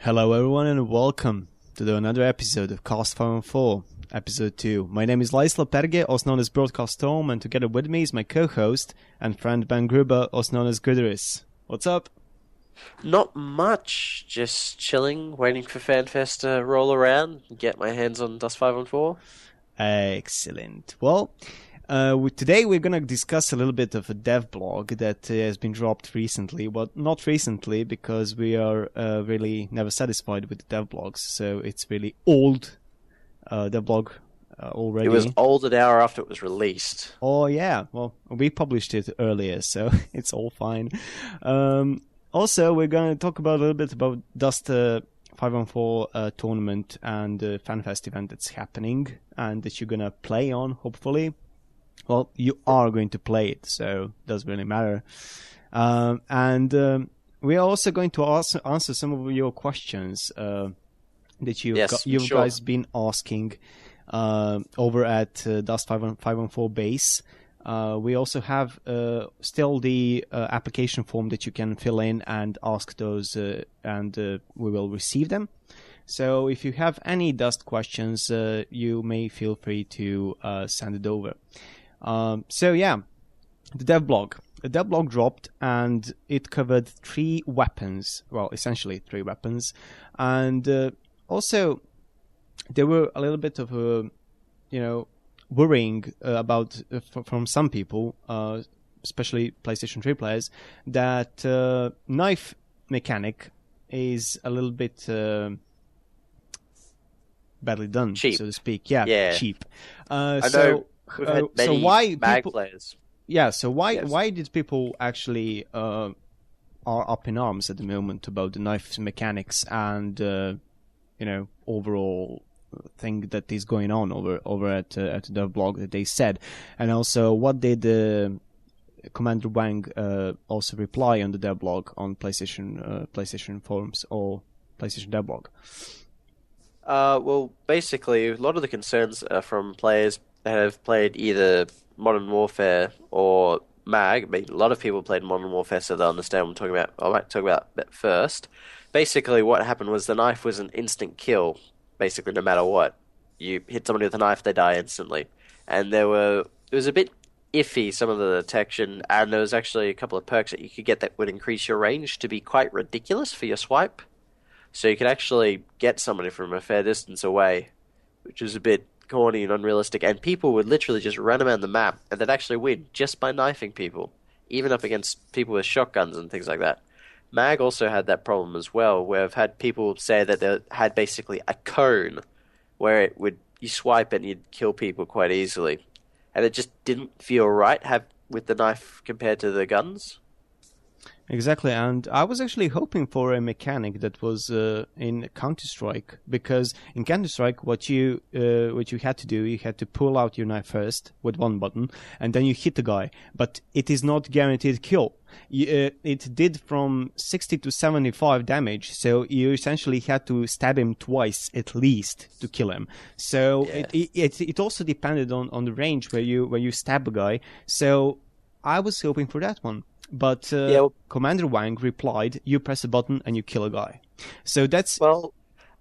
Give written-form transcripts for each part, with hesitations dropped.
Hello everyone and welcome to another episode of Cast 514, episode 2. My name is Laisla Perge, also known as Broadcast Tom, and together with me is my co-host and friend Ben Gruber, also known as Guderis. What's up? Not much, just chilling, waiting for FanFest to roll around, get my hands on Dust 514. Excellent. Well, today we're going to discuss a little bit of a dev blog that has been dropped recently. Well, not recently, because we are really never satisfied with the dev blogs, so it's really old dev blog already. It was old an hour after it was released. Oh, yeah. Well, we published it earlier, so it's all fine. Also, we're going to talk about a little bit about Dust 514 tournament and FanFest event that's happening and that you're going to play on, hopefully. Well, you are going to play it, so it doesn't really matter. And we are also going to answer some of your questions that you've guys been asking over at Dust 514 base. We also have still the application form that you can fill in and ask those, and we will receive them. So if you have any Dust questions, you may feel free to send it over. So yeah, the dev blog. The dev blog dropped and it covered 3 weapons. Well, essentially 3 weapons. And also, there were a little bit of worrying about from some people, especially PlayStation 3 players, that knife mechanic is a little bit badly done, cheap, so to speak. Yeah. Cheap. I know we've had many mag players. Yeah, so why did people actually are up in arms at the moment about the knife mechanics and overall thing that is going on over at the dev blog that they said? And also, what did Commander Wang also reply on the dev blog on PlayStation forums or PlayStation dev blog? Well, basically, a lot of the concerns are from players that have played either Modern Warfare or MAG. I mean, a lot of people played Modern Warfare, so they'll understand what I'm talking about. I might talk about that first. Basically, what happened was the knife was an instant kill. Basically, no matter what, you hit somebody with a knife, they die instantly. And it was a bit iffy, some of the detection, and there was actually a couple of perks that you could get that would increase your range to be quite ridiculous for your swipe. So you could actually get somebody from a fair distance away, which is a bit corny and unrealistic, and people would literally just run around the map, and they'd actually win just by knifing people, even up against people with shotguns and things like that. MAG also had that problem as well, where I've had people say that they had basically a cone where you swipe and you'd kill people quite easily, and it just didn't feel right with the knife compared to the guns. Exactly, and I was actually hoping for a mechanic that was in Counter-Strike, because in Counter-Strike, what you had to do, you had to pull out your knife first with one button, and then you hit the guy. But it is not guaranteed kill. It did from 60 to 75 damage, so you essentially had to stab him twice at least to kill him. So yeah. It also depended on the range where you stab a guy. So I was hoping for that one. But Commander Wang replied, you press a button and you kill a guy. So that's... Well,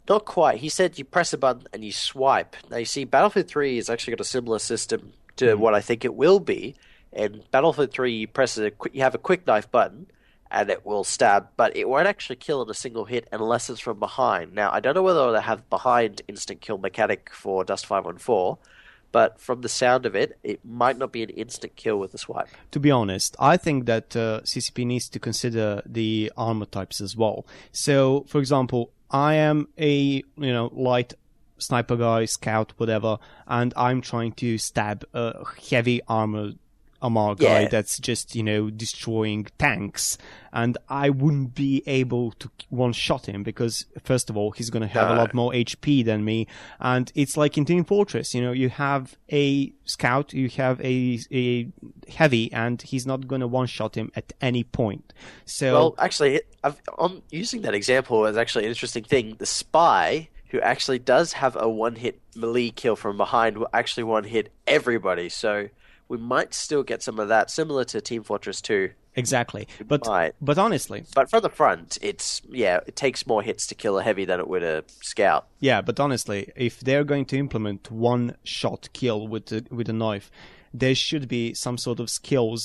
not quite. He said you press a button and you swipe. Now, you see, Battlefield 3 has actually got a similar system to what I think it will be. In Battlefield 3, you have a quick knife button and it will stab, but it won't actually kill in a single hit unless it's from behind. Now, I don't know whether they have behind instant kill mechanic for Dust 514, but from the sound of it, it might not be an instant kill with a swipe. To be honest, I think that CCP needs to consider the armor types as well. So, for example, I am a light sniper guy, scout, whatever, and I'm trying to stab a heavy armor guy that's just destroying tanks, and I wouldn't be able to one-shot him because first of all he's going to have a lot more HP than me, and it's like in Team Fortress, you have a scout, you have a heavy, and he's not going to one-shot him at any point. So well, actually, on using that example is actually an interesting thing. The spy, who actually does have a one-hit melee kill from behind, will actually one-hit everybody. So we might still get some of that, similar to Team Fortress 2, Exactly. But honestly... But from the front, it takes more hits to kill a heavy than it would a scout. Yeah, but honestly, if they're going to implement one-shot kill with a knife, there should be some sort of skill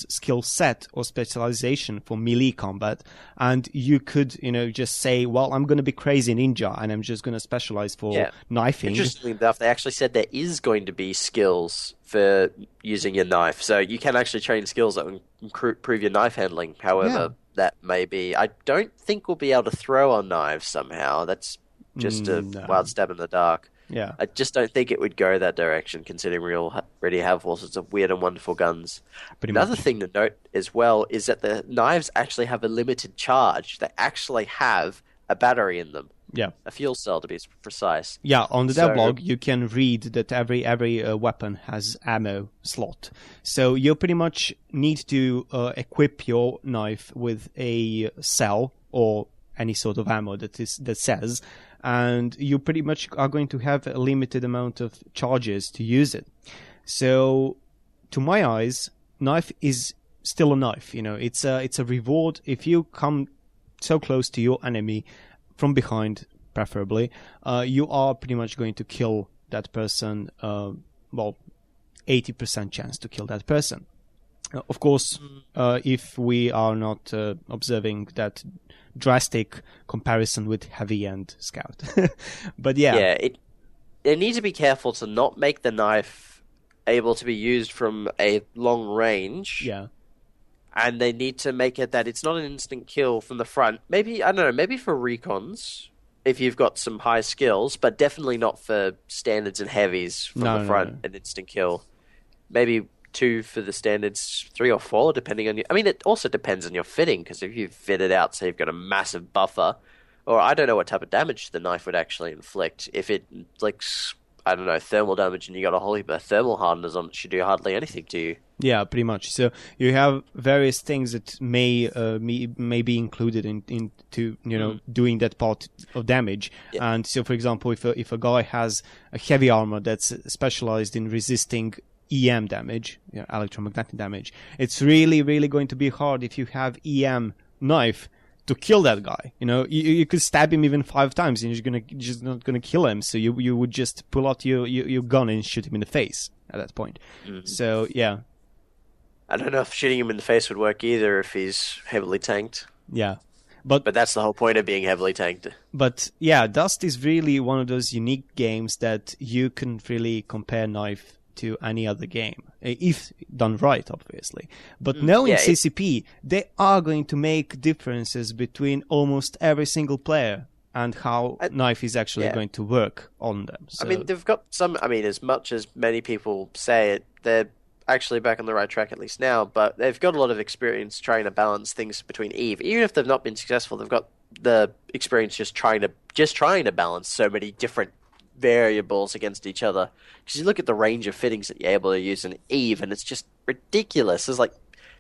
set or specialization for melee combat, and you could, just say, well, I'm going to be crazy ninja, and I'm just going to specialize for knifing. Interestingly enough, they actually said there is going to be skills for using your knife, so you can actually train skills that will improve your knife handling, however that may be. I don't think we'll be able to throw on knives somehow. That's just a wild stab in the dark. Yeah, I just don't think it would go that direction, considering we already have all sorts of weird and wonderful guns. Another thing to note as well is that the knives actually have a limited charge. They actually have a battery in them. Yeah, a fuel cell to be precise. Yeah, on the devlog you can read that every weapon has ammo slot. So you pretty much need to equip your knife with a cell or any sort of ammo that says, and you pretty much are going to have a limited amount of charges to use it. So, to my eyes, knife is still a knife. It's a reward if you come so close to your enemy from behind, preferably. You are pretty much going to kill that person. 80% chance to kill that person. Of course, if we are not observing that drastic comparison with heavy and scout. But they need to be careful to not make the knife able to be used from a long range. Yeah. And they need to make it that it's not an instant kill from the front. Maybe, I don't know, maybe for recons, if you've got some high skills, but definitely not for standards and heavies from the front, an instant kill. Maybe 2 for the standards, 3 or 4, depending on your... I mean, it also depends on your fitting, because if you fit it out, say you've got a massive buffer, or I don't know what type of damage the knife would actually inflict. If it inflicts, I don't know, thermal damage, and you got a whole heap of thermal hardeners on it, should do hardly anything to you. Yeah, pretty much. So you have various things that may be included into doing that part of damage. Yeah. And so, for example, if a guy has a heavy armor that's specialized in resisting EM damage, electromagnetic damage, it's really, really going to be hard if you have EM knife to kill that guy. You could stab him even 5 times and you're just not gonna kill him. So you would just pull out your gun and shoot him in the face at that point. Mm-hmm. So yeah, I don't know if shooting him in the face would work either if he's heavily tanked. Yeah. But that's the whole point of being heavily tanked. But yeah, Dust is really one of those unique games that you can really compare knife to any other game, if done right, obviously. But knowing CCP, they are going to make differences between almost every single player and how knife is actually going to work on them. So. I mean, they've got some... I mean, as much as many people say it, they're actually back on the right track, at least now, but they've got a lot of experience trying to balance things between Eve. Even if they've not been successful, they've got the experience just trying to balance so many different variables against each other, because you look at the range of fittings that you're able to use in Eve, and it's just ridiculous.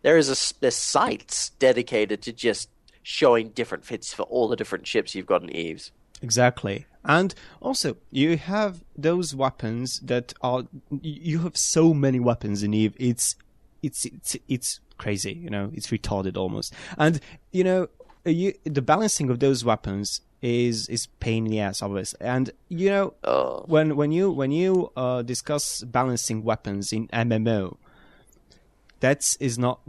There's sites dedicated to just showing different fits for all the different ships you've got in Eves. Exactly. And also, you have those weapons that are... You have so many weapons in Eve. It's crazy, It's retarded almost. And, the balancing of those weapons is pain in the ass, obviously. And when you discuss balancing weapons in MMO, that's not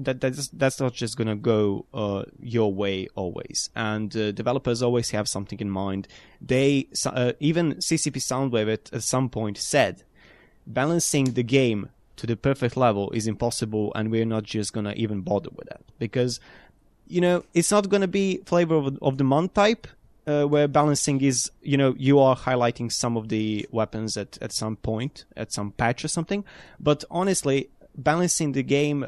just gonna go your way always. And developers always have something in mind. They even CCP Soundwave at some point said, balancing the game to the perfect level is impossible, and we're not just gonna even bother with that, because it's not gonna be flavor of the month type. Where balancing is, you are highlighting some of the weapons at some point, at some patch or something. But honestly, balancing the game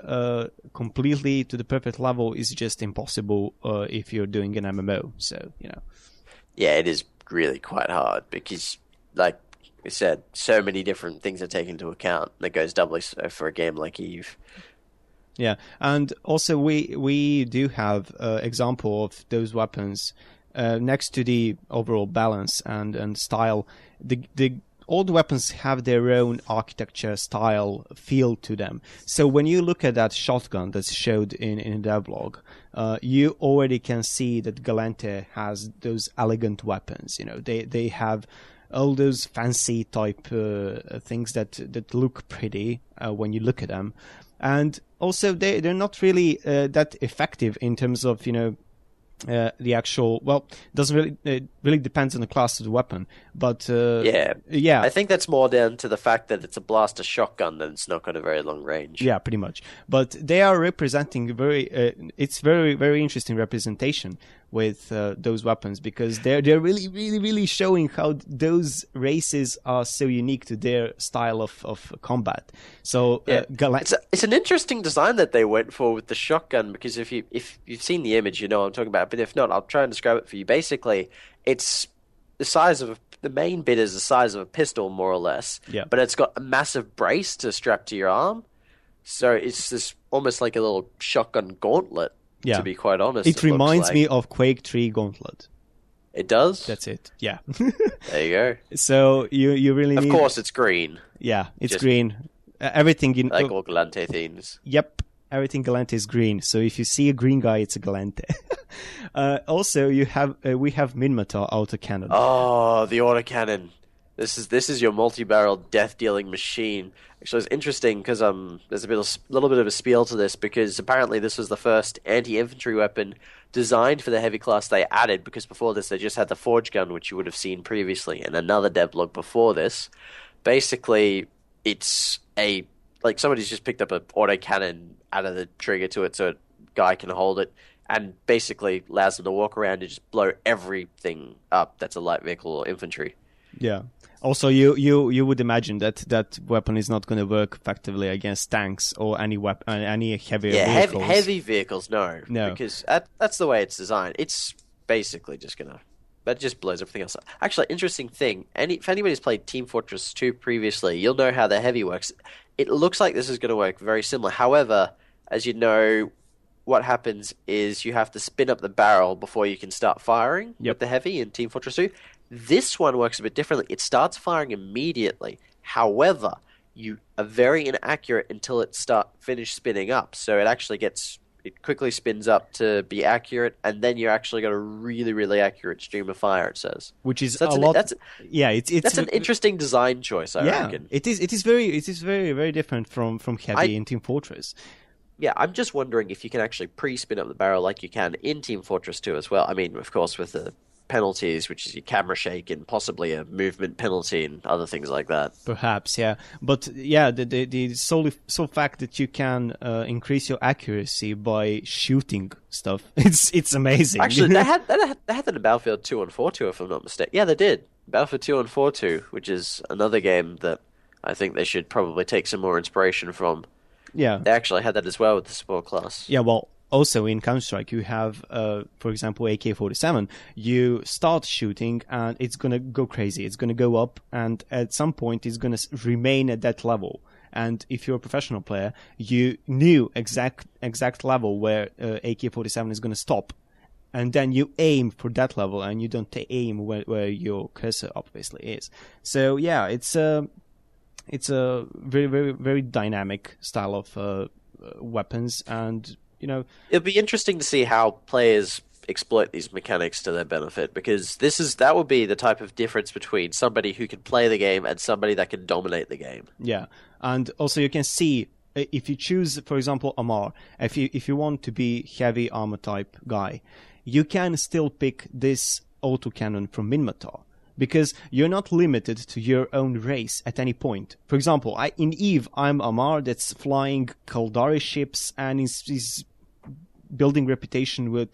completely to the perfect level is just impossible if you're doing an MMO. So, Yeah, it is really quite hard because, like we said, so many different things are taken into account. That goes doubly so for a game like Eve. Yeah, and also we do have example of those weapons next to the overall balance and style. The all the weapons have their own architecture, style, feel to them. So when you look at that shotgun that's showed in the devlog, you already can see that Galente has those elegant weapons. They have all those fancy type things that look pretty when you look at them. And also, they're not really that effective in terms of, the actual. Well, doesn't really. It really depends on the class of the weapon, but yeah. I think that's more down to the fact that it's a blaster shotgun and it's not got a very long range. Yeah, pretty much. But they are representing it's very, very interesting representation with those weapons, because they're really, really, really showing how those races are so unique to their style of combat. So it's an interesting design that they went for with the shotgun, because if you've seen the image, you know what I'm talking about. But if not, I'll try and describe it for you. Basically, it's the size of the main bit is the size of a pistol, more or less. Yeah. But it's got a massive brace to strap to your arm, so it's just almost like a little shotgun gauntlet. Yeah. To be quite honest, it reminds me of Quake 3 Gauntlet. It does? That's it. Yeah. There you go. So you really need... Of course, it's green. Yeah, it's green. Everything in... Like all Galente themes. Yep. Everything Galente is green. So if you see a green guy, it's a Galente. Also, we have Minmatar autocannon. Oh, the autocannon. This is your multi-barrel death-dealing machine. Actually, it's interesting because there's a little bit of a spiel to this, because apparently this was the first anti-infantry weapon designed for the heavy class they added, because before this they just had the forge gun, which you would have seen previously, and another devlog before this. Basically, it's like somebody's just picked up an autocannon out of the trigger to it so a guy can hold it, and basically allows them to walk around and just blow everything up that's a light vehicle or infantry. Yeah. Also, you would imagine that weapon is not going to work effectively against tanks or any heavier vehicles. Heavy vehicles, no. Because that's the way it's designed. It's basically just that just blows everything else up. Actually, interesting thing, if anybody's played Team Fortress 2 previously, you'll know how the heavy works. It looks like this is going to work very similar. However, as you know, what happens is you have to spin up the barrel before you can start firing with the heavy in Team Fortress 2. This one works a bit differently. It starts firing immediately. However, you are very inaccurate until it finish spinning up. So it quickly spins up to be accurate, and then you actually got a really, really accurate stream of fire, it says. Which is so that's an interesting design choice, I reckon. It is very, very different from heavy in Team Fortress. Yeah, I'm just wondering if you can actually pre-spin up the barrel like you can in Team Fortress 2 as well. I mean, of course, with the penalties, which is your camera shake and possibly a movement penalty and other things like that. Perhaps, yeah. But yeah, the sole fact that you can increase your accuracy by shooting stuff, it's amazing. Actually, they had that in Battlefield 2 and 4.2, if I'm not mistaken. Yeah, they did. Battlefield 2 and 4.2, which is another game that I think they should probably take some more inspiration from. Yeah. They actually had that as well with the support class. Yeah, well, also in Counter-Strike, you have, for example, AK-47. You start shooting, and it's going to go crazy. It's going to go up, and at some point, it's going to remain at that level. And if you're a professional player, you knew exact level where AK-47 is going to stop. And then you aim for that level, and you don't aim where your cursor obviously is. So, yeah, it's a very, very, very dynamic style of weapons, and it'll be interesting to see how players exploit these mechanics to their benefit, because that would be the type of difference between somebody who can play the game and somebody that can dominate the game. Yeah, and also you can see if you choose, for example, Amar, if you want to be heavy armor type guy, you can still pick this autocannon from Minmatar, because you're not limited to your own race at any point. For example, in EVE, I'm Amar that's flying Kaldari ships and is building reputation with,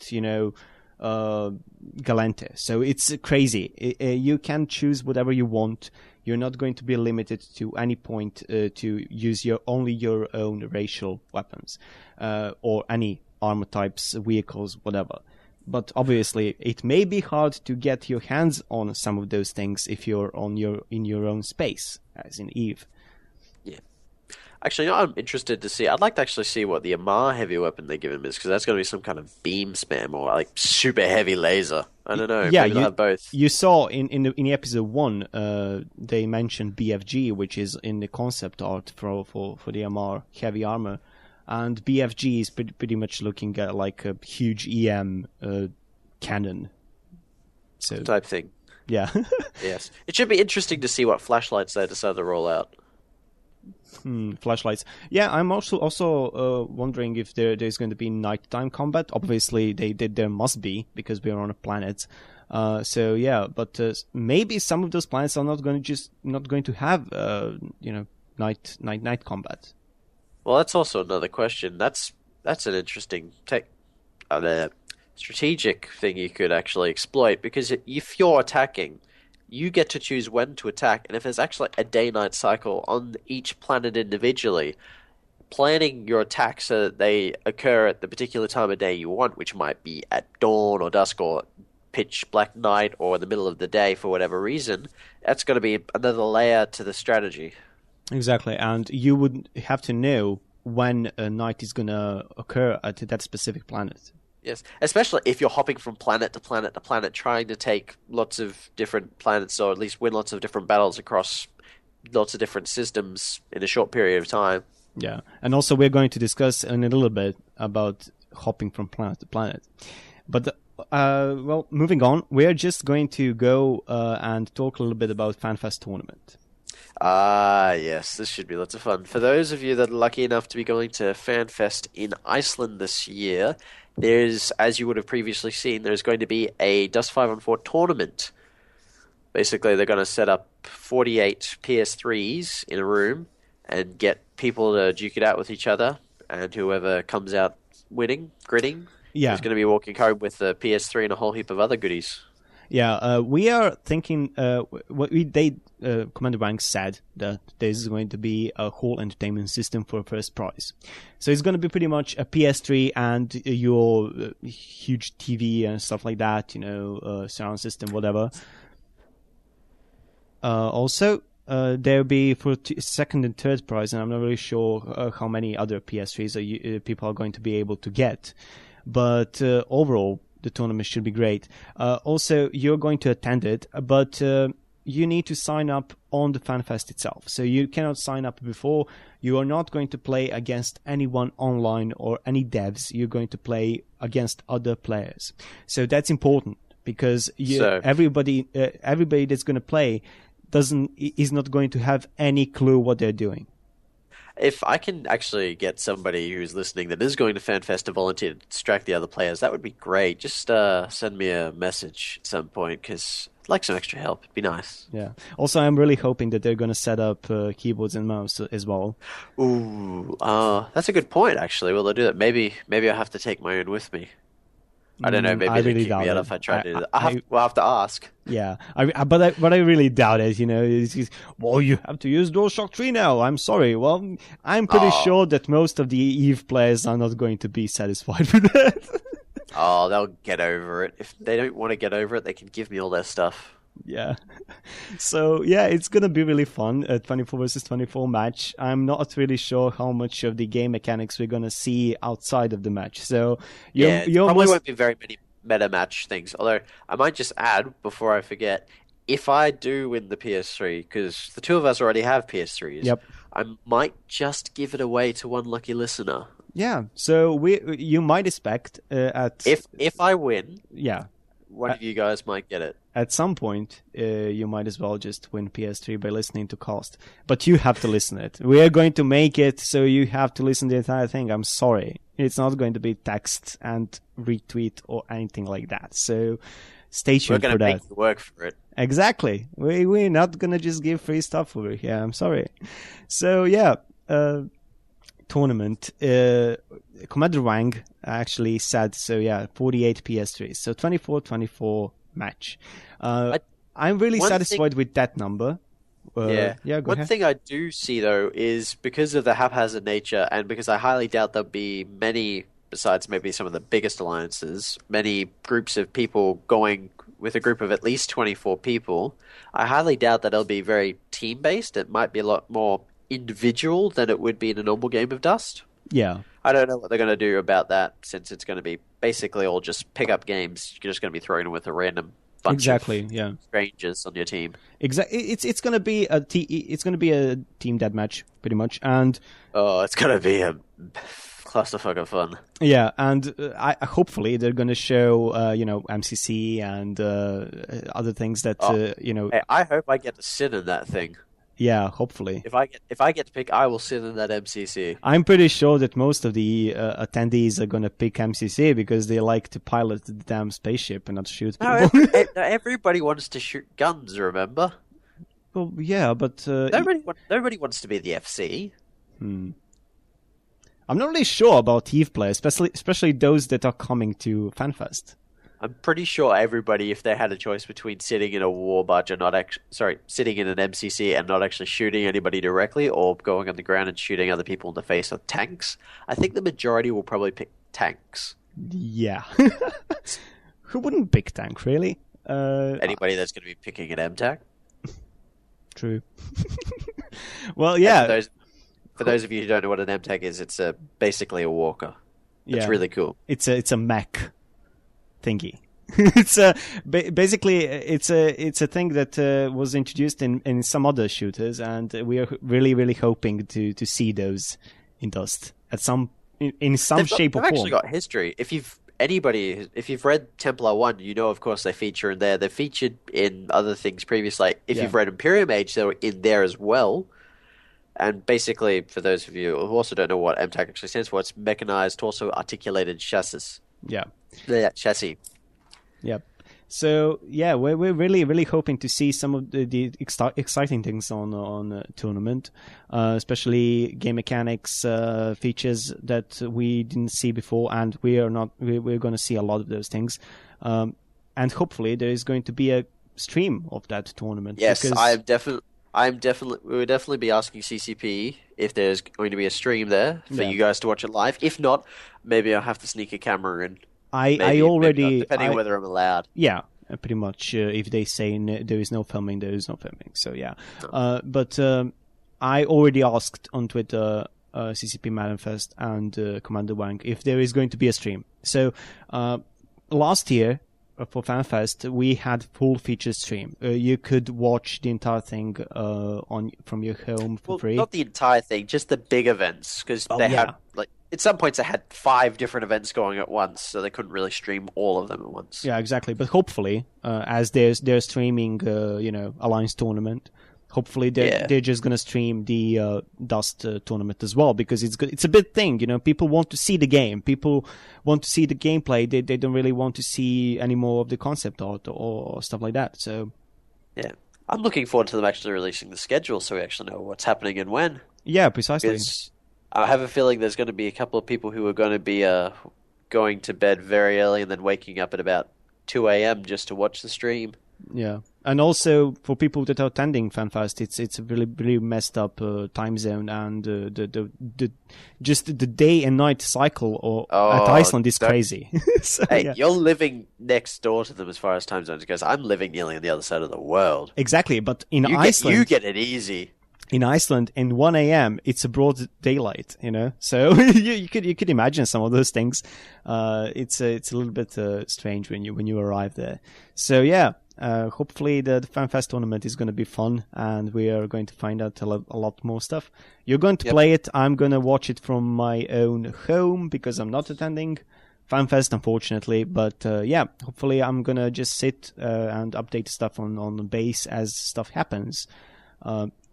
Galente. So it's crazy. You can choose whatever you want. You're not going to be limited to any point to use only your own racial weapons or any armor types, vehicles, whatever. But obviously, it may be hard to get your hands on some of those things if you're in your own space, as in EVE. Yeah. Actually, you know, I'm interested to see. I'd like to actually see what the Amar heavy weapon they give him is, because that's going to be some kind of beam spam or like super heavy laser. I don't know. Yeah, Maybe they'll have both. you saw in the episode 1, they mentioned BFG, which is in the concept art for the Amar heavy armor, and BFG is pretty much looking at like a huge EM cannon. So Type thing. Yeah. Yes. It should be interesting to see what flashlights they decide to roll out. Flashlights. Yeah, I'm also wondering if there's going to be nighttime combat. Obviously, there must be, because we're on a planet. So yeah, but maybe some of those planets are not going to have night combat. Well, that's also another question. That's an interesting strategic thing you could actually exploit, because if you're attacking, you get to choose when to attack, and if there's actually a day-night cycle on each planet individually, planning your attacks so that they occur at the particular time of day you want, which might be at dawn or dusk or pitch black night or in the middle of the day for whatever reason, that's going to be another layer to the strategy. Exactly, and you would have to know when a night is going to occur at that specific planet. Yes, especially if you're hopping from planet to planet to planet, trying to take lots of different planets, or at least win lots of different battles across lots of different systems in a short period of time. Yeah, and also we're going to discuss in a little bit about hopping from planet to planet. But, well, moving on, we're just going to go and talk a little bit about FanFest tournament. Yes, this should be lots of fun. For those of you that are lucky enough to be going to FanFest in Iceland this year, there's, as you would have previously seen, there's going to be a Dust 5-on-4 tournament. Basically, they're going to set up 48 PS3s in a room and get people to duke it out with each other, and whoever comes out winning, gritting, is going to be walking home with the PS3 and a whole heap of other goodies. Yeah, we are thinking. Commander Rank said that this is going to be a whole entertainment system for first prize. So it's going to be pretty much a PS3 and your huge TV and stuff like that. Surround system, whatever. Also, there'll be for second and third prize, and I'm not really sure how many other PS3s people are going to be able to get. But overall, the tournament should be great. Also, you're going to attend it, but you need to sign up on the FanFest itself. So you cannot sign up before. You are not going to play against anyone online or any devs. You're going to play against other players. So that's important, because everybody that's going to play is not going to have any clue what they're doing. If I can actually get somebody who's listening that is going to FanFest to volunteer to distract the other players, that would be great. Just send me a message at some point, because I'd like some extra help. It'd be nice. Yeah. Also, I'm really hoping that they're going to set up keyboards and mouse as well. Ooh, that's a good point, actually. Will they do that? Maybe I'll have to take my own with me. I don't know. Maybe they really kick me out if I try to do that. We'll have to ask. Yeah, but I really doubt it. Well, you have to use DualShock 3 now. I'm sorry. Well, I'm pretty sure that most of the EVE players are not going to be satisfied with that. Oh, they'll get over it. If they don't want to get over it, they can give me all their stuff. Yeah. So, yeah, it's going to be really fun, a 24 versus 24 match. I'm not really sure how much of the game mechanics we're going to see outside of the match. So, probably won't be very many meta match things. Although, I might just add, before I forget, if I do win the PS3, because the two of us already have PS3s, yep, I might just give it away to one lucky listener. Yeah, so you might expect If I win... Yeah. One of you guys might get it. At some point, you might as well just win PS3 by listening to Cost. But you have to listen it. We are going to make it so you have to listen to the entire thing. I'm sorry. It's not going to be text and retweet or anything like that. So stay tuned for that. We're going to make you work for it. Exactly. We're not going to just give free stuff over here. I'm sorry. So, yeah. Tournament. Commander Wang actually said, 48 PS3s. So 24-24 match. I'm really satisfied with that number. Go ahead. One thing I do see, though, is because of the haphazard nature, and because I highly doubt there'll be many, besides maybe some of the biggest alliances, many groups of people going with a group of at least 24 people, I highly doubt that it'll be very team-based. It might be a lot more individual than it would be in a normal game of Dust. Yeah. I don't know what they're going to do about that, since it's going to be basically all just pick-up games. You're just going to be thrown in with a random bunch of strangers on your team. Exactly. It's going to be a team deathmatch pretty much, and it's going to be a clusterfuck of fun. Yeah, and I hopefully they're going to show MCC and other things that Hey, I hope I get to sit in that thing. Yeah, hopefully. If I get to pick, I will sit in that MCC. I'm pretty sure that most of the attendees are going to pick MCC because they like to pilot the damn spaceship and not shoot people. No, everybody wants to shoot guns, remember? Well, yeah, but... nobody wants to be the FC. I'm not really sure about EVE players, especially those that are coming to FanFest. I'm pretty sure everybody, if they had a choice between sitting in a war barge and sitting in an MCC and not actually shooting anybody directly, or going on the ground and shooting other people in the face with tanks, I think the majority will probably pick tanks. Yeah. Who wouldn't pick tank, really? Anybody that's going to be picking an MTAC. True. Well, yeah. For those of you who don't know what an MTAC is, it's basically a walker. It's really cool. It's a mech thingy. Basically it's a thing that was introduced in some other shooters, and we are really hoping to see those in Dust at some shape or form. They've actually got history. If you've read Templar 1, you know, of course, they feature in there. They're featured in other things previously. Like, if you've read Imperium Age, they're in there as well. And basically, for those of you who also don't know what MTAC actually stands for, it's Mechanized Torso Articulated Chassis. Yeah. Chassis. Yep. So yeah, we're really hoping to see some of the exciting things on tournament, especially game mechanics, features that we didn't see before, and we're going to see a lot of those things, and hopefully there is going to be a stream of that tournament. Yes, we will definitely be asking CCP if there's going to be a stream there for you guys to watch it live. If not, maybe I'll have to sneak a camera in. Depending whether I'm allowed. Yeah, pretty much. If they say there is no filming, there is no filming. So yeah, but I already asked on Twitter, CCP Manifest and Commander Wang, if there is going to be a stream. So last year for FanFest we had full feature stream. You could watch the entire thing from your home for free. Not the entire thing, just the big events, because had at some points, they had 5 different events going at once, so they couldn't really stream all of them at once. Yeah, exactly. But hopefully, as they're streaming, Alliance tournament, hopefully they're just gonna stream the Dust tournament as well, because it's a big thing. People want to see the game. People want to see the gameplay. They don't really want to see any more of the concept art or stuff like that. So yeah, I'm looking forward to them actually releasing the schedule, so we actually know what's happening and when. Yeah, precisely. Because I have a feeling there's going to be a couple of people who are going to be going to bed very early and then waking up at about 2 a.m. just to watch the stream. Yeah, and also for people that are attending FanFest, it's a really messed up time zone, and the day and night cycle at Iceland is crazy. So, you're living next door to them as far as time zones goes. I'm living nearly on the other side of the world. Exactly, but in Iceland, you get it easy. In Iceland, in 1 a.m., it's a broad daylight, So you could imagine some of those things. It's a little bit strange when you arrive there. So yeah, hopefully the FanFest tournament is going to be fun, and we are going to find out a lot more stuff. You're going to play it. I'm going to watch it from my own home because I'm not attending FanFest, unfortunately. But hopefully I'm going to just sit and update stuff on the base as stuff happens.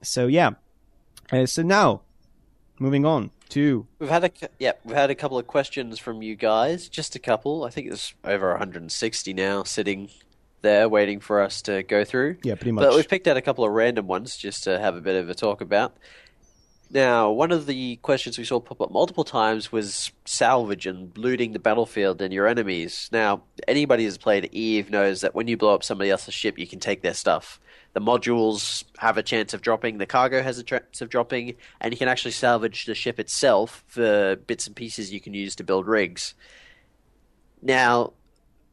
So now, moving on to... We've had a couple of questions from you guys, just a couple. I think there's over 160 now sitting there waiting for us to go through. Yeah, pretty much. But we've picked out a couple of random ones just to have a bit of a talk about. Now, one of the questions we saw pop up multiple times was salvage and looting the battlefield and your enemies. Now, anybody who's played EVE knows that when you blow up somebody else's ship, you can take their stuff. The modules have a chance of dropping, the cargo has a chance of dropping, and you can actually salvage the ship itself for bits and pieces you can use to build rigs. Now,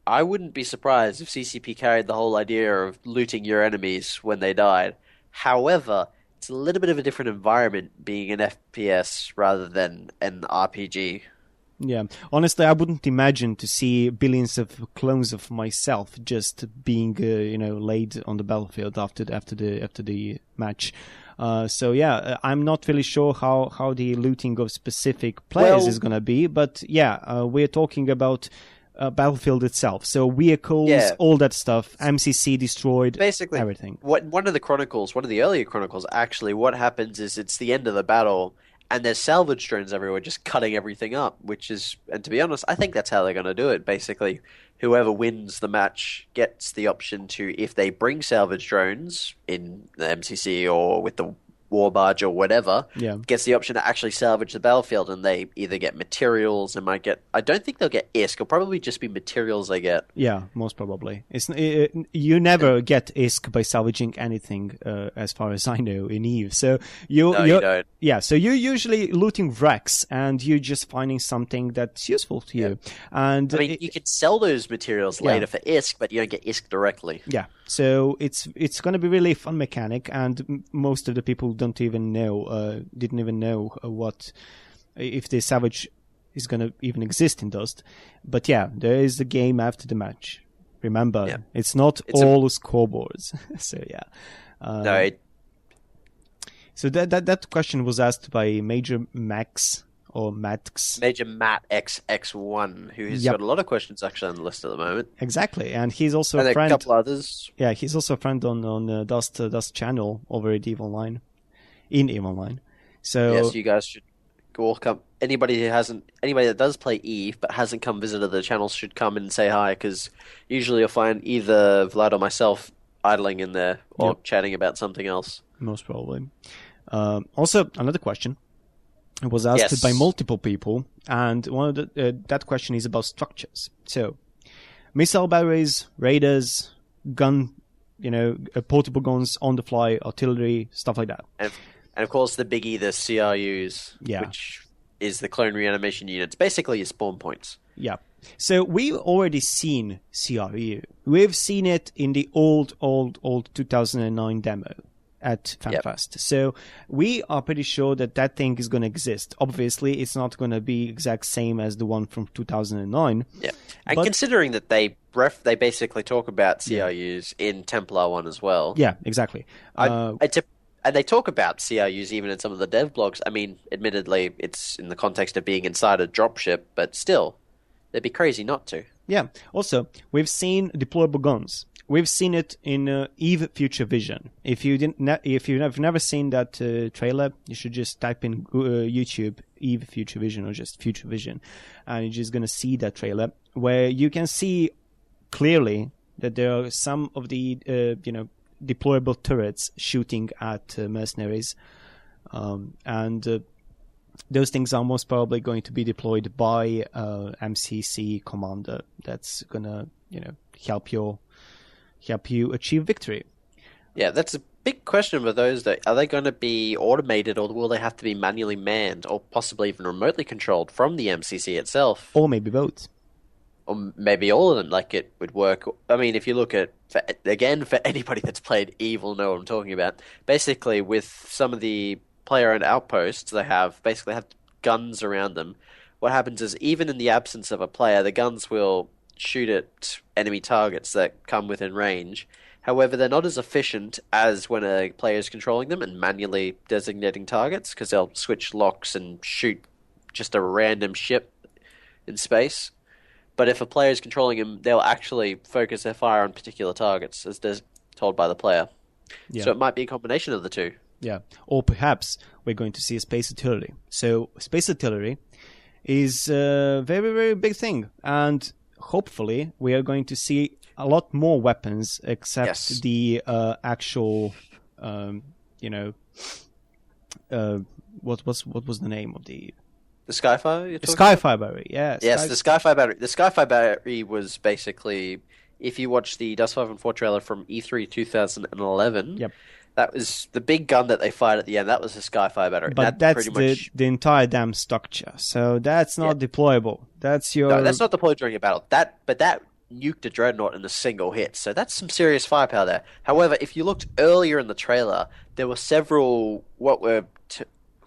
I wouldn't be surprised if CCP carried the whole idea of looting your enemies when they died. However, it's a little bit of a different environment being an FPS rather than an RPG. Yeah, honestly, I wouldn't imagine to see billions of clones of myself just being, laid on the battlefield after the match. So yeah, I'm not really sure how the looting of specific players is gonna be, but yeah, we're talking about Battlefield itself. So vehicles, all that stuff, MCC destroyed, basically everything. One of the earlier chronicles, actually, what happens is it's the end of the battle. And there's salvage drones everywhere just cutting everything up, and to be honest, I think that's how they're going to do it. Basically, whoever wins the match gets the option to, if they bring salvage drones in the MCC or with the war barge or whatever, gets the option to actually salvage the battlefield, and they either get materials, I don't think they'll get ISK, it'll probably just be materials they get. Yeah, most probably. You never get ISK by salvaging anything, as far as I know, in EVE. So you don't. Yeah, so you're usually looting wrecks, and you're just finding something that's useful to you. And I mean, you could sell those materials later for ISK, but you don't get ISK directly. Yeah, so it's going to be really a fun mechanic, and most of the people didn't even know what if the salvage is going to even exist in Dust. But yeah, there is the game after the match. Remember, it's not all scoreboards. So yeah, so that question was asked by Major Max or Max. Major Matt XX1, who has got a lot of questions actually on the list at the moment. Exactly, and he's also a friend. A couple others. Yeah, he's also a friend on Dust channel over at EVE Online. In EVE Online. So yes, you guys should all come. Anybody that does play EVE but hasn't come visited the channel should come and say hi, because usually you'll find either Vlad or myself idling in there or chatting about something else. Most probably. Also, another question was asked by multiple people, and one of that question is about structures. So, missile batteries, radars, gun, portable guns, on the fly, artillery, stuff like that. And of course, the biggie, the CRUs, which is the clone reanimation units, basically your spawn points. Yeah. So we've already seen CRU. We've seen it in the old 2009 demo at FanFest. So we are pretty sure that thing is going to exist. Obviously, it's not going to be exact same as the one from 2009. Yeah. And considering that they basically talk about CRUs in Templar 1 as well. Yeah, exactly. And they talk about CRUs even in some of the dev blogs. I mean, admittedly, it's in the context of being inside a dropship, but still, they'd be crazy not to. Yeah. Also, we've seen deployable guns. We've seen it in EVE Future Vision. If you've never seen that trailer, you should just type in YouTube EVE Future Vision or just Future Vision, and you're just gonna see that trailer where you can see clearly that there are some of the deployable turrets shooting at mercenaries, and those things are most probably going to be deployed by MCC commander. That's gonna help you achieve victory. Yeah, that's a big question for those. Are they going to be automated, or will they have to be manually manned, or possibly even remotely controlled from the MCC itself, or maybe both? Or maybe all of them, like it would work. I mean, if you look at, for anybody that's played EVE will know what I'm talking about. Basically, with some of the player-owned outposts, they have guns around them. What happens is, even in the absence of a player, the guns will shoot at enemy targets that come within range. However, they're not as efficient as when a player is controlling them and manually designating targets, because they'll switch locks and shoot just a random ship in space. But if a player is controlling him, they'll actually focus their fire on particular targets, as told by the player. Yeah. So it might be a combination of the two. Yeah. Or perhaps we're going to see a space artillery. So space artillery is a very, very big thing. And hopefully we are going to see a lot more weapons except the actual, what was the name of the... The Skyfire? The Skyfire battery, yes. Yes, the Skyfire battery. The Skyfire battery was basically, if you watch the Dust 5 and 4 trailer from E3 2011, that was the big gun that they fired at the end. That was the Skyfire battery. But that's the entire damn structure. So that's not deployable. That's your... No, that's not deployed during a battle. That nuked a dreadnought in a single hit. So that's some serious firepower there. However, if you looked earlier in the trailer, there were several what were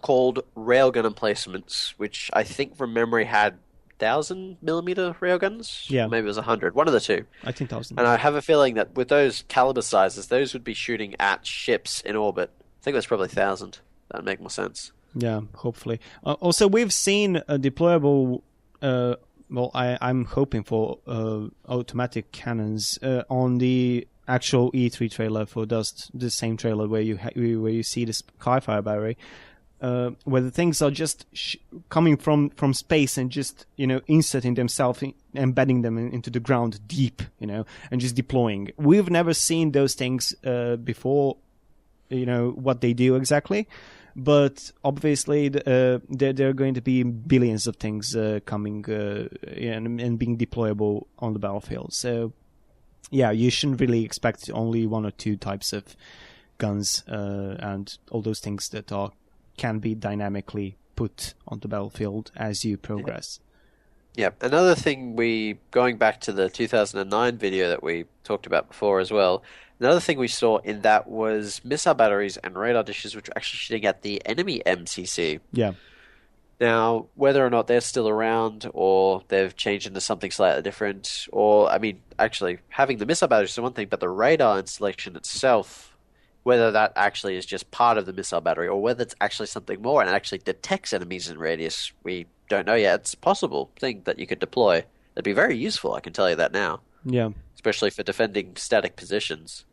called railgun emplacements, which I think from memory had 1,000mm railguns. Yeah, maybe it was 100. One of the two. I think 1,000. And I have a feeling that with those caliber sizes, those would be shooting at ships in orbit. I think it was probably 1,000. That'd make more sense. Yeah, hopefully. Also, we've seen a deployable. I'm hoping for automatic cannons on the actual E3 trailer for Dust, the same trailer where you see the Skyfire battery, where the things are just coming from space and just inserting themselves, embedding them into the ground deep, and just deploying. We've never seen those things before. What they do exactly. But obviously, there are going to be billions of things coming and being deployable on the battlefield. So, yeah, you shouldn't really expect only one or two types of guns and all those things that can be dynamically put on the battlefield as you progress. Yeah. Another thing, going back to the 2009 video that we talked about before as well. Another thing we saw in that was missile batteries and radar dishes, which were actually shooting at the enemy MCC. Yeah. Now, whether or not they're still around or they've changed into something slightly different, or, actually, having the missile batteries is one thing, but the radar installation itself, whether that actually is just part of the missile battery or whether it's actually something more and it actually detects enemies in radius, we don't know yet. It's a possible thing that you could deploy. That'd be very useful, I can tell you that now. Yeah. Especially for defending static positions.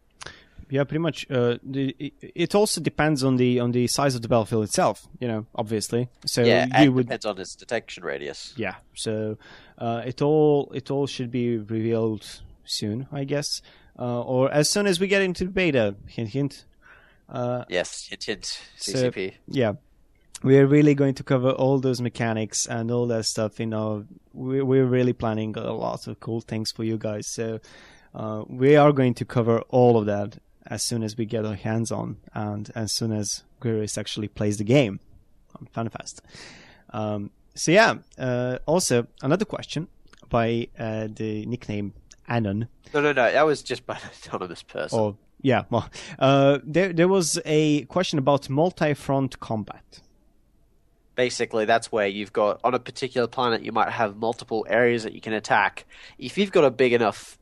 Yeah, pretty much. It also depends on the size of the battlefield itself, obviously. So yeah, and depends on its detection radius. Yeah, so it all should be revealed soon, I guess, or as soon as we get into beta. Hint, hint. Yes, hint, hint. CCP. So, yeah, we're really going to cover all those mechanics and all that stuff. We're really planning a lot of cool things for you guys. So we are going to cover all of that as soon as we get our hands on and as soon as Guris actually plays the game on FanFest. So yeah, also another question by the nickname Anon. No, that was just by an anonymous person. Oh, yeah, well, there was a question about multi-front combat. Basically, that's where you've got, on a particular planet, you might have multiple areas that you can attack. If you've got a big enough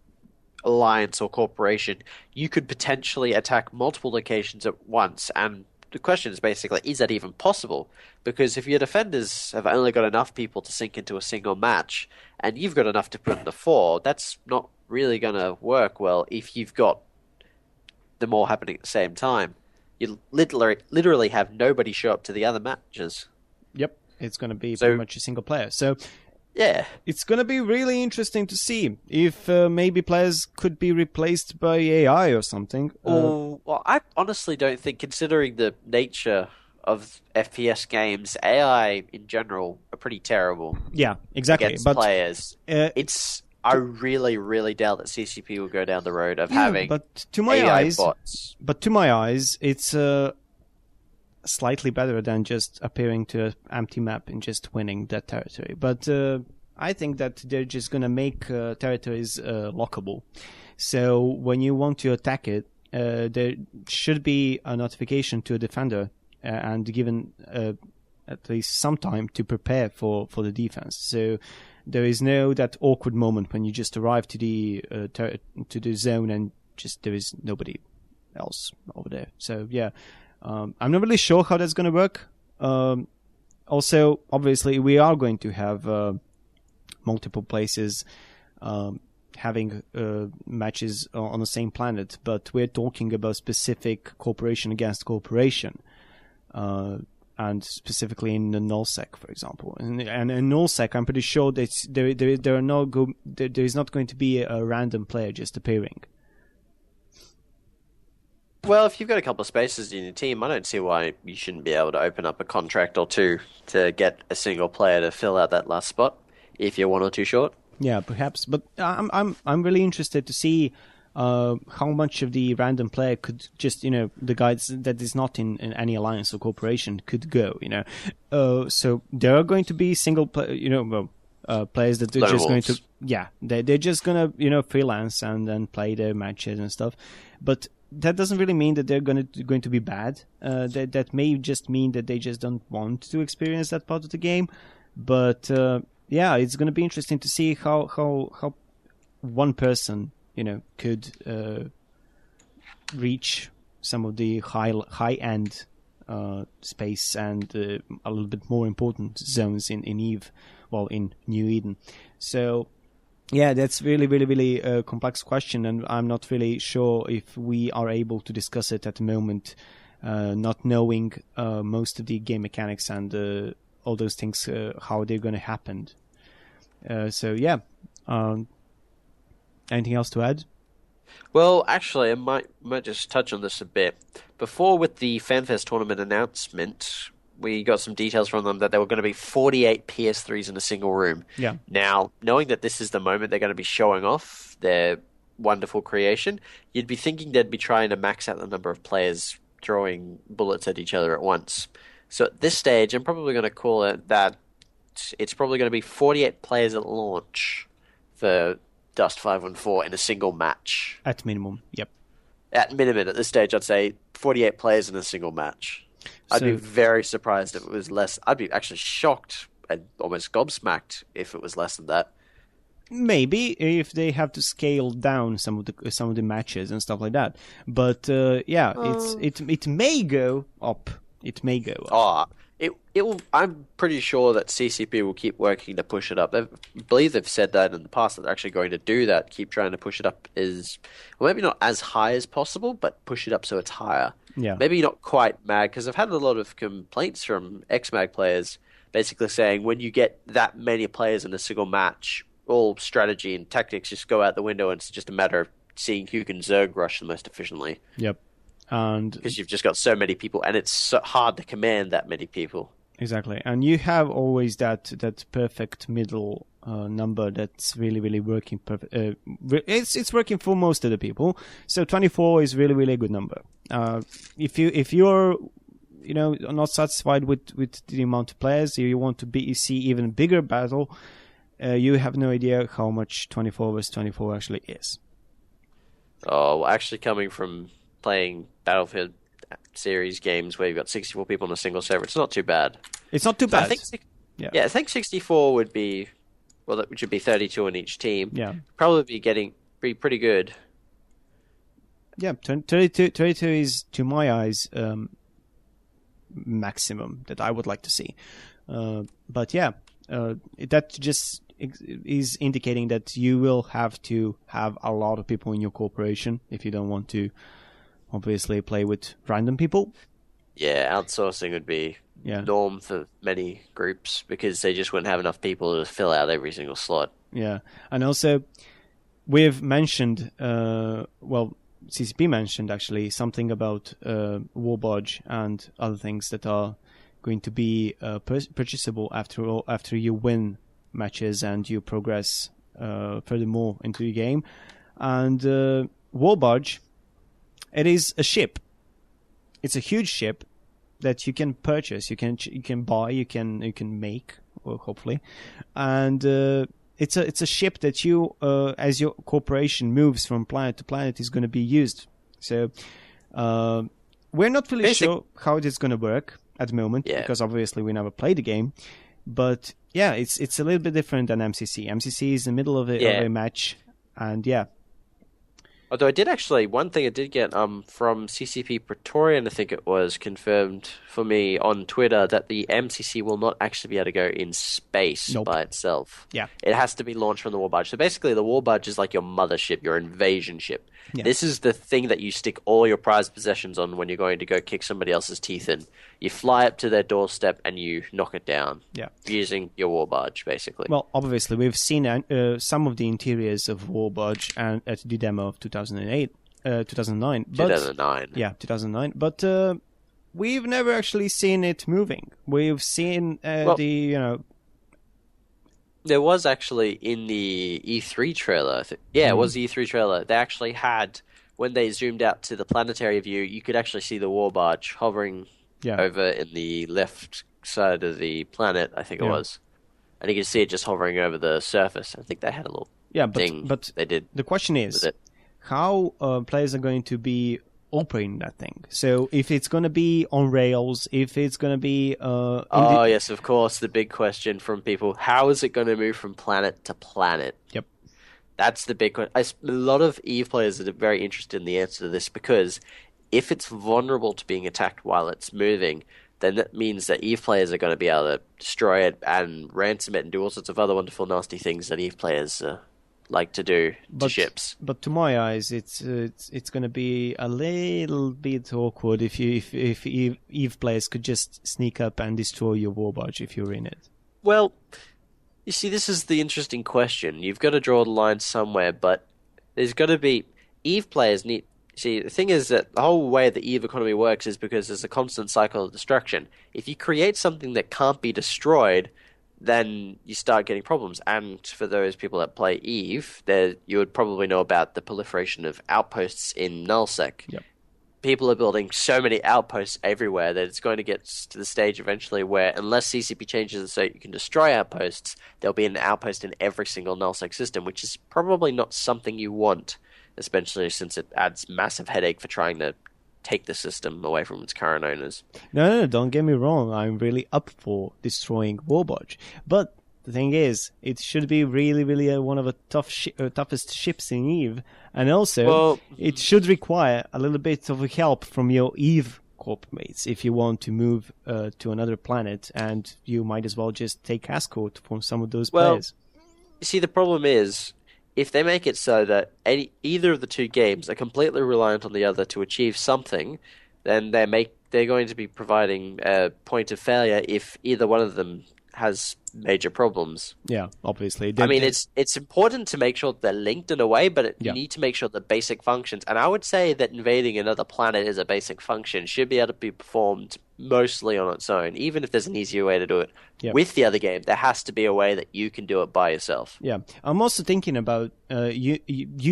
alliance or corporation, you could potentially attack multiple locations at once. And the question is basically, is that even possible? Because if your defenders have only got enough people to sink into a single match, and you've got enough to put in the fore, that's not really going to work well if you've got them all happening at the same time. You literally have nobody show up to the other matches. Yep, it's going to be pretty much a single player. So yeah, it's going to be really interesting to see if maybe players could be replaced by AI or something. Well, I honestly don't think, considering the nature of FPS games, AI in general are pretty terrible. Yeah, exactly. Against players. I really, really doubt that CCP will go down the road of having AI bots. But to my eyes, it's slightly better than just appearing to an empty map and just winning that territory. But I think that they're just going to make territories lockable. So when you want to attack it, there should be a notification to a defender and given at least some time to prepare for the defense. So there is no that awkward moment when you just arrive to the zone and just there is nobody else over there. So yeah. I'm not really sure how that's going to work. Also, obviously, we are going to have multiple places having matches on the same planet, but we're talking about specific corporation against corporation, and specifically in the nullsec, for example. And in nullsec, I'm pretty sure that there is not going to be a random player just appearing. Well, if you've got a couple of spaces in your team, I don't see why you shouldn't be able to open up a contract or two to get a single player to fill out that last spot if you're one or two short. Yeah, perhaps. But I'm really interested to see how much of the random player could just, the guys that is not in any alliance or corporation could go, So there are going to be single player, players that are just going to they're just gonna freelance and then play their matches and stuff, but that doesn't really mean that they're going to be bad. That may just mean that they just don't want to experience that part of the game. But it's going to be interesting to see how one person could in some of the high end space and a little bit more important zones in Eve, in New Eden. So yeah, that's really, really, really a complex question, and I'm not really sure if we are able to discuss it at the moment, not knowing most of the game mechanics and all those things, how they're going to happen. Anything else to add? Well, actually, I might just touch on this a bit. Before, with the FanFest tournament announcement, we got some details from them that there were going to be 48 PS3s in a single room. Yeah. Now, knowing that this is the moment they're going to be showing off their wonderful creation, you'd be thinking they'd be trying to max out the number of players throwing bullets at each other at once. So at this stage, I'm probably going to call it that it's probably going to be 48 players at launch for Dust 514 in a single match. At minimum, yep. At minimum, at this stage, I'd say 48 players in a single match. I'd be very surprised if it was less. I'd be actually shocked and almost gobsmacked if it was less than that. Maybe if they have to scale down some of the matches and stuff like that. But it may go up. It may go up. It will. I'm pretty sure that CCP will keep working to push it up. I believe they've said that in the past that they're actually going to do that. Keep trying to push it up maybe not as high as possible, but push it up so it's higher. Yeah. Maybe not quite MAG, because I've had a lot of complaints from ex-MAG players basically saying when you get that many players in a single match, all strategy and tactics just go out the window, and it's just a matter of seeing who can Zerg rush the most efficiently. Yep. And because you've just got so many people, and it's so hard to command that many people. Exactly, and you have always that perfect middle number that's really, really working perfect. It's working for most of the people. So 24 is really, really a good number. If you're not satisfied with the amount of players, you want to see even bigger battle, you have no idea how much 24 versus 24 actually is. Oh, actually, coming from playing Battlefield series games where you've got 64 people on a single server, it's not too bad. It's not too bad. I think 64 would be, that should be 32 on each team. Yeah. Probably be pretty good. Yeah, 32 is, to my eyes, maximum that I would like to see. But yeah, that just is indicating that you will have to have a lot of people in your corporation if you don't want to obviously play with random people. Yeah, outsourcing would be norm for many groups because they just wouldn't have enough people to fill out every single slot. Yeah, and also we've mentioned, CCP mentioned actually something about War Barge and other things that are going to be purchasable after you win matches and you progress furthermore into the game. And War Barge, it is a ship. It's a huge ship that you can purchase, you can buy, you can make, hopefully, and it's a ship that you, as your corporation moves from planet to planet, is going to be used. So we're not really sure how it is going to work at the moment because obviously we never played the game. But yeah, it's a little bit different than MCC. MCC is in the middle of a match, and yeah. Although one thing I did get from CCP Praetorian, I think it was, confirmed for me on Twitter that the MCC will not actually be able to go in space by itself. Yeah. It has to be launched from the War Barge. So basically the War Barge is like your mothership, your invasion ship. Yeah. This is the thing that you stick all your prized possessions on when you're going to go kick somebody else's teeth in. You fly up to their doorstep and you knock it down using your War Barge, basically. Well, obviously, we've seen some of the interiors of War Barge at the demo of 2009. 2009. Yeah, 2009. But we've never actually seen it moving. We've seen There was actually in the E3 trailer, I think. Yeah, it was the E3 trailer. They actually had, when they zoomed out to the planetary view, you could actually see the War Barge hovering over in the left side of the planet, I think it was. and you can see it just hovering over the surface. I think they had a little thing they did. The question is, how players are going to be operating that thing. So if it's going to be on rails, if it's going to be... yes, of course, the big question from people, how is it going to move from planet to planet? Yep. That's the big question. A lot of EVE players are very interested in the answer to this, because if it's vulnerable to being attacked while it's moving, then that means that EVE players are going to be able to destroy it and ransom it and do all sorts of other wonderful, nasty things that EVE players like to do to ships. But to my eyes, it's going to be a little bit awkward if EVE players could just sneak up and destroy your war barge if you're in it. Well, you see, this is the interesting question. You've got to draw the line somewhere, but there's got to be... EVE players need... See, the thing is that the whole way the EVE economy works is because there's a constant cycle of destruction. If you create something that can't be destroyed, then you start getting problems. And for those people that play EVE, you would probably know about the proliferation of outposts in nullsec. Yep. People are building so many outposts everywhere that it's going to get to the stage eventually where, unless CCP changes it so you can destroy outposts, there'll be an outpost in every single nullsec system, which is probably not something you want, especially since it adds massive headache for trying to take the system away from its current owners. No, don't get me wrong. I'm really up for destroying Warbarge. But the thing is, it should be really, really one of the toughest ships in EVE. And also, it should require a little bit of help from your EVE corp mates if you want to move to another planet. And you might as well just take escort from some of those players. You see, the problem is, if they make it so that either of the two games are completely reliant on the other to achieve something, then they're going to be providing a point of failure if either one of them has major problems. Yeah, obviously. I mean, it's important to make sure they're linked in a way, but you need to make sure the basic functions. And I would say that invading another planet is a basic function, should be able to be performed mostly on its own, even if there's an easier way to do it. Yep. With the other game, there has to be a way that you can do it by yourself. Yeah, I'm also thinking about you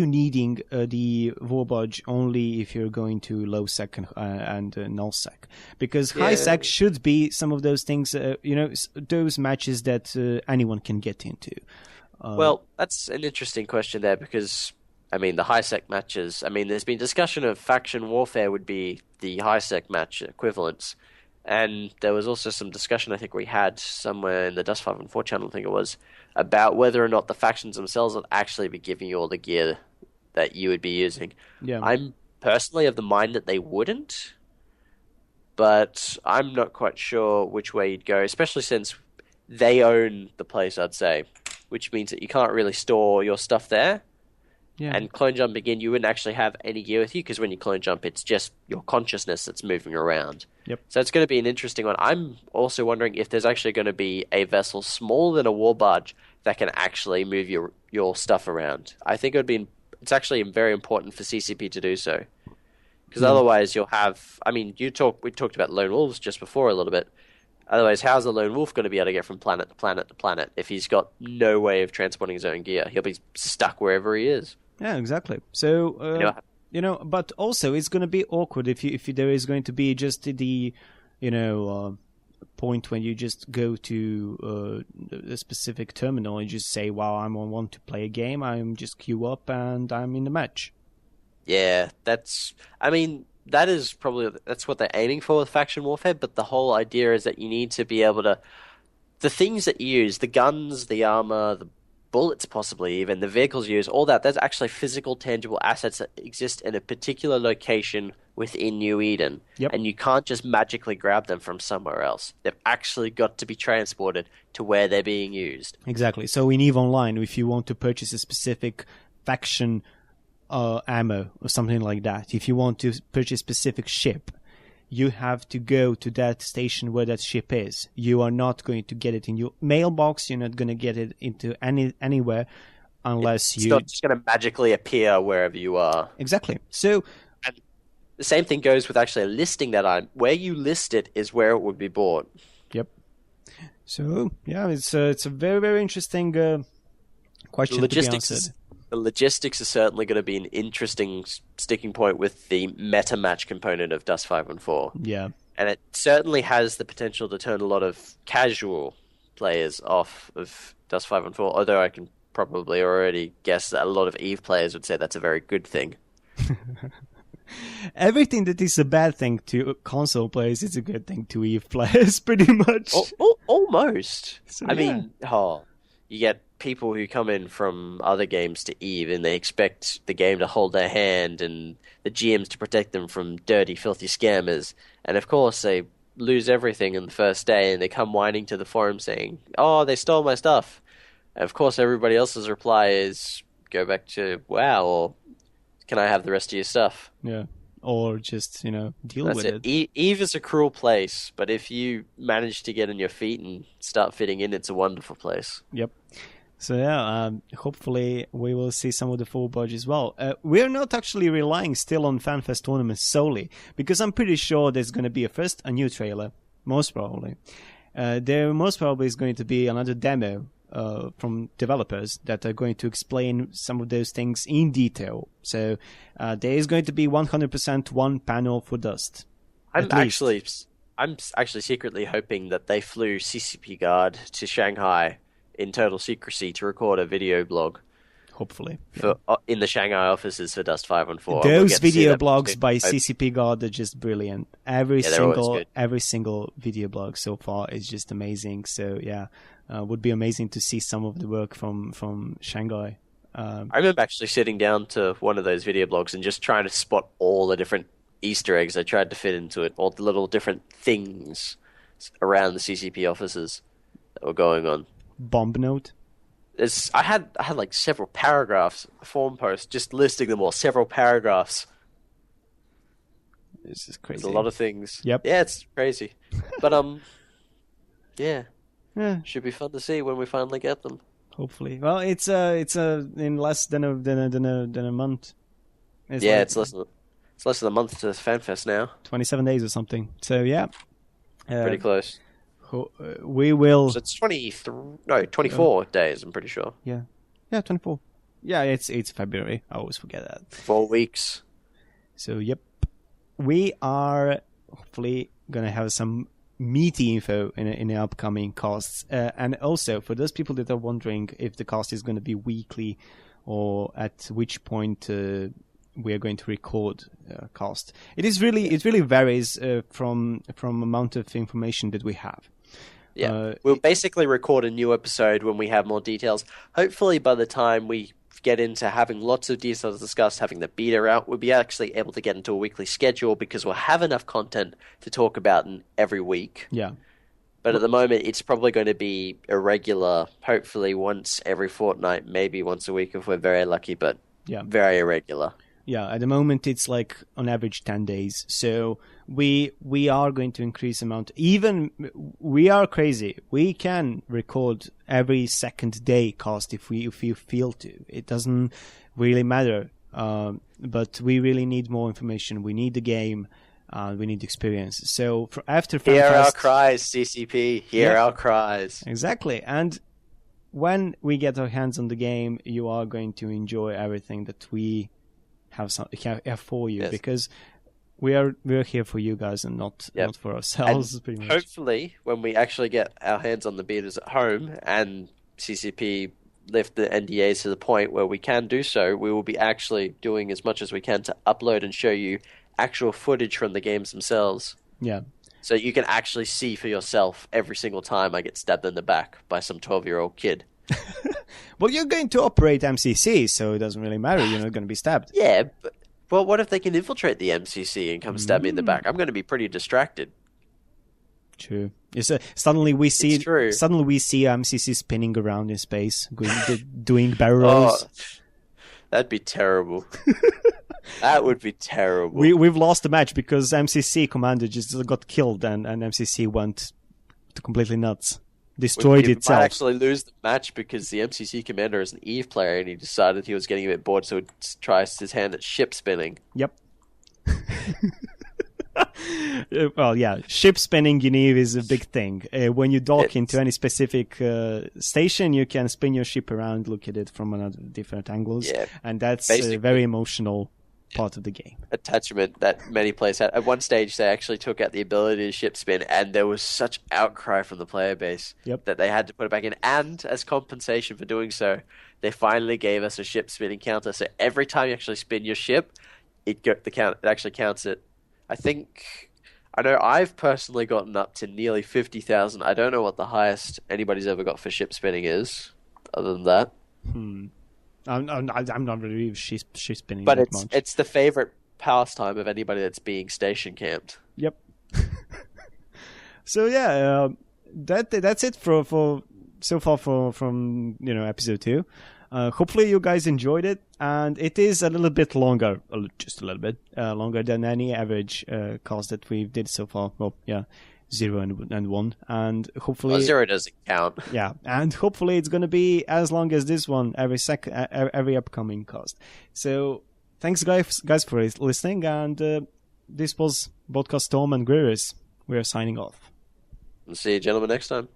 needing the Warbarge only if you're going to low sec and null sec, because high sec should be some of those things. Those matches that anyone can get into. Well, that's an interesting question there, because I mean the high sec matches. I mean, there's been discussion of faction warfare would be the high sec match equivalents. And there was also some discussion I think we had somewhere in the Dust 514 channel, I think it was, about whether or not the factions themselves would actually be giving you all the gear that you would be using. Yeah. I'm personally of the mind that they wouldn't, but I'm not quite sure which way you'd go, especially since they own the place, I'd say, which means that you can't really store your stuff there. Yeah. And clone jumping in, you wouldn't actually have any gear with you, because when you clone jump, it's just your consciousness that's moving around. Yep. So it's going to be an interesting one. I'm also wondering if there's actually going to be a vessel smaller than a war barge that can actually move your stuff around. I think it's actually very important for CCP to do so, because otherwise you'll have. I mean, we talked about lone wolves just before a little bit. Otherwise, how's a lone wolf going to be able to get from planet to planet to planet if he's got no way of transporting his own gear? He'll be stuck wherever he is. Yeah, exactly. So, but also it's going to be awkward if there is going to be just the, point when you just go to a specific terminal and just say, "Wow, I want to play a game. I'm just queue up and I'm in the match." Yeah, that's what they're aiming for with faction warfare. But the whole idea is that you need to be able to, the things that you use, the guns, the armor, the bullets, possibly even the vehicles you use, all that's actually physical, tangible assets that exist in a particular location within New Eden. Yep. And you can't just magically grab them from somewhere else. They've actually got to be transported to where they're being used. Exactly. So in EVE Online, if you want to purchase a specific faction ammo or something like that, if you want to purchase a specific ship, you have to go to that station where that ship is. You are not going to get it in your mailbox. You're not going to get it into anywhere unless it's not just going to magically appear wherever you are. Exactly. So, and the same thing goes with actually listing that item. Where you list it is where it would be bought. Yep. So yeah, it's a very, very interesting question to be answered. The logistics is certainly going to be an interesting sticking point with the meta match component of Dust 514. Yeah. And it certainly has the potential to turn a lot of casual players off of Dust 514, although I can probably already guess that a lot of EVE players would say that's a very good thing. Everything that is a bad thing to console players is a good thing to EVE players, pretty much. Almost. So, I mean, you get people who come in from other games to EVE and they expect the game to hold their hand and the GMs to protect them from dirty, filthy scammers. And of course, they lose everything in the first day and they come whining to the forum saying, oh, they stole my stuff. And of course, everybody else's reply is, go back to WoW, or can I have the rest of your stuff? Yeah. Or just, deal with it. EVE is a cruel place, but if you manage to get on your feet and start fitting in, it's a wonderful place. Yep. So hopefully we will see some of the full Barge as well. We're not actually relying still on FanFest tournaments solely, because I'm pretty sure there's going to be a new trailer, most probably. There most probably is going to be another demo from developers that are going to explain some of those things in detail. So there is going to be 100% one panel for Dust. I'm actually secretly hoping that they flew CCP Guard to Shanghai in total secrecy to record a video blog. Hopefully. In the Shanghai offices for Dust 514. Those video blogs by CCP Guard are just brilliant. Every single video blog so far is just amazing. So would be amazing to see some of the work from Shanghai. I remember actually sitting down to one of those video blogs and just trying to spot all the different Easter eggs I tried to fit into it, all the little different things around the CCP offices that were going on. Bomb note. I had like several paragraphs, a forum post, just listing them all, several paragraphs. This is crazy. There's a lot of things. Yep. Yeah, it's crazy. But yeah. Should be fun to see when we finally get them. Hopefully. Well, it's in less than a month. It's less than a month to FanFest now. 27 days or something. So yeah. Pretty close. We will. So it's 24 days. I'm pretty sure. Yeah, 24. Yeah, it's February. I always forget that. 4 weeks. So yep, we are hopefully gonna have some meaty info in the upcoming casts, and also for those people that are wondering if the cast is going to be weekly or at which point we are going to record cast. It really varies from amount of information that we have. Yeah, we'll basically record a new episode when we have more details. Hopefully by the time we get into having lots of details discussed, having the beta out, we'll be actually able to get into a weekly schedule because we'll have enough content to talk about in every week. Yeah. But at the moment, it's probably going to be irregular, hopefully once every fortnight, maybe once a week if we're very lucky, but very irregular. Yeah, at the moment it's like on average 10 days. So we are going to increase amount. Even we are crazy. We can record every second day cast if we feel to. It doesn't really matter. But we really need more information. We need the game. We need experience. So after FanFest, hear our cries, CCP. Hear our cries. Exactly. And when we get our hands on the game, you are going to enjoy everything that we have for you, because we're here for you guys and not for ourselves. And pretty much. Hopefully, when we actually get our hands on the betas at home and CCP lift the NDAs to the point where we can do so, we will be actually doing as much as we can to upload and show you actual footage from the games themselves. Yeah. So you can actually see for yourself every single time I get stabbed in the back by some 12-year-old kid. Well, you're going to operate MCC, so it doesn't really matter. You're not going to be stabbed. Yeah, but what if they can infiltrate the MCC and come stab me in the back? I'm going to be pretty distracted. True. Suddenly we see MCC spinning around in space, doing barrel rolls. That'd be terrible. That would be terrible. We've lost the match because MCC commander just got killed and MCC went completely nuts. Destroyed itself. Might actually lose the match because the MCC commander is an EVE player and he decided he was getting a bit bored, so he tries his hand at ship spinning. Yep. Well, yeah, ship spinning in EVE is a big thing. When you dock into any specific station, you can spin your ship around, look at it from different angles, and that's very emotional part of the game. Attachment that many players had. At one stage, they actually took out the ability to ship spin, and there was such outcry from the player base that they had to put it back in. And as compensation for doing so, they finally gave us a ship spinning counter. So every time you actually spin your ship, it actually counts it. I know I've personally gotten up to nearly 50,000. I don't know what the highest anybody's ever got for ship spinning is, other than that. I'm not really she's spinning but that much. It's the favorite pastime of anybody that's being station camped. Yep. So yeah, that's it for so far from episode 2. Hopefully you guys enjoyed it, and it is a little bit longer, just a little bit longer than any average cast that we did so far. Well, yeah, 0 and 1, and hopefully 0 doesn't count. Yeah, and hopefully it's going to be as long as this one every upcoming cast. So thanks guys for listening, and this was Podcast Tom and Greerus. We are signing off. See you gentlemen next time.